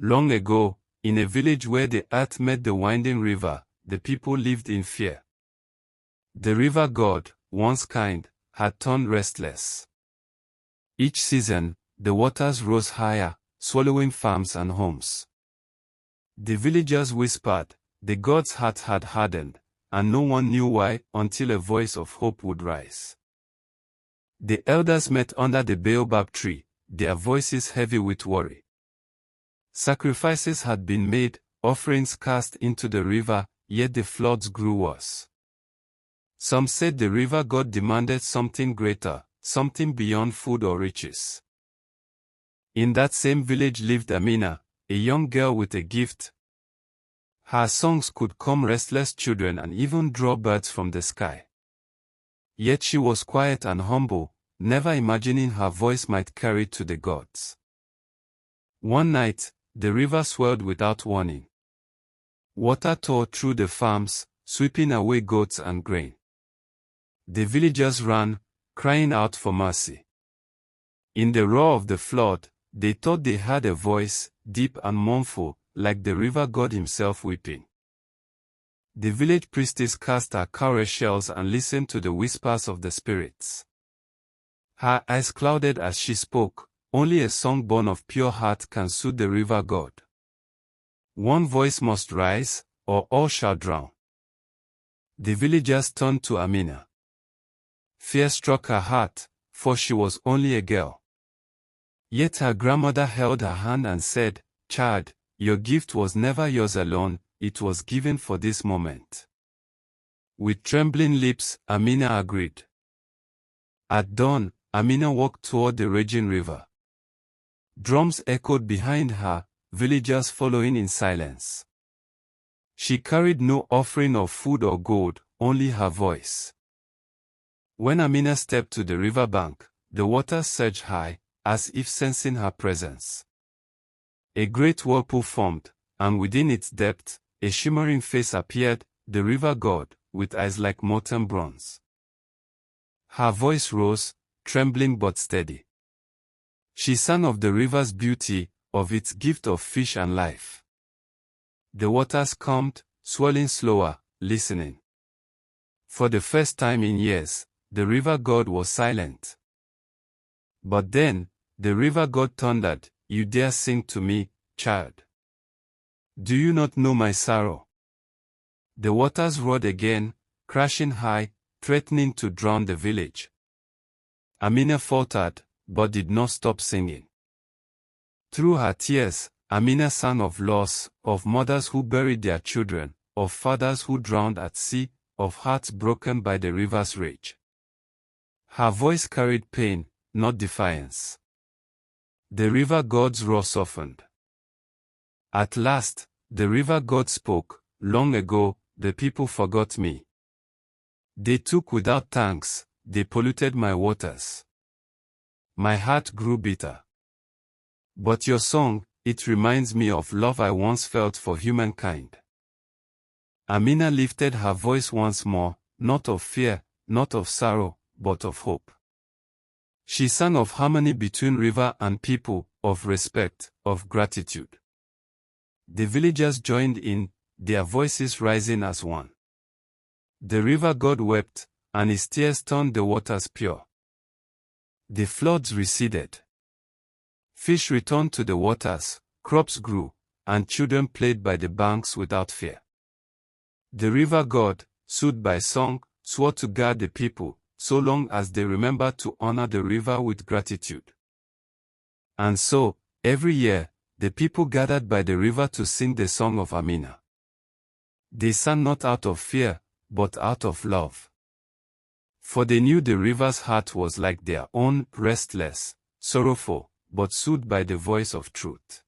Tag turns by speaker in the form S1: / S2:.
S1: Long ago, in a village where the earth met the winding river, the people lived in fear. The river god, once kind, had turned restless. Each season, the waters rose higher, swallowing farms and homes. The villagers whispered, the god's heart had hardened, and no one knew why until a voice of hope would rise. The elders met under the baobab tree, their voices heavy with worry. Sacrifices had been made, offerings cast into the river, yet the floods grew worse. Some said the river god demanded something greater, something beyond food or riches. In that same village lived Amina, a young girl with a gift. Her songs could calm restless children and even draw birds from the sky. Yet she was quiet and humble, never imagining her voice might carry to the gods. One night, the river swelled without warning. Water tore through the farms, sweeping away goats and grain. The villagers ran, crying out for mercy. In the roar of the flood, they thought they heard a voice, deep and mournful, like the river god himself weeping. The village priestess cast her cowrie shells and listened to the whispers of the spirits. Her eyes clouded as she spoke, only a song born of pure heart can soothe the river god. One voice must rise, or all shall drown. The villagers turned to Amina. Fear struck her heart, for she was only a girl. Yet her grandmother held her hand and said, "Child, your gift was never yours alone, it was given for this moment." With trembling lips, Amina agreed. At dawn, Amina walked toward the raging river. Drums echoed behind her, villagers following in silence. She carried no offering of food or gold, only her voice. When Amina stepped to the river bank, the water surged high, as if sensing her presence. A great whirlpool formed, and within its depth, a shimmering face appeared, the river god, with eyes like molten bronze. Her voice rose, trembling but steady. She sang of the river's beauty, of its gift of fish and life. The waters calmed, swelling slower, listening. For the first time in years, the river god was silent. But then, the river god thundered, "You dare sing to me, child? Do you not know my sorrow?" The waters roared again, crashing high, threatening to drown the village. Amina faltered, but did not stop singing. Through her tears, Amina sang of loss, of mothers who buried their children, of fathers who drowned at sea, of hearts broken by the river's rage. Her voice carried pain, not defiance. The river god's roar softened. At last, the river god spoke, "Long ago, the people forgot me. They took without thanks, they polluted my waters. My heart grew bitter. But your song, it reminds me of love I once felt for humankind." Amina lifted her voice once more, not of fear, not of sorrow, but of hope. She sang of harmony between river and people, of respect, of gratitude. The villagers joined in, their voices rising as one. The river god wept, and his tears turned the waters pure. The floods receded. Fish returned to the waters, crops grew, and children played by the banks without fear. The river god, soothed by song, swore to guard the people, so long as they remembered to honor the river with gratitude. And so, every year, the people gathered by the river to sing the song of Amina. They sang not out of fear, but out of love. For they knew the river's heart was like their own, restless, sorrowful, but soothed by the voice of truth.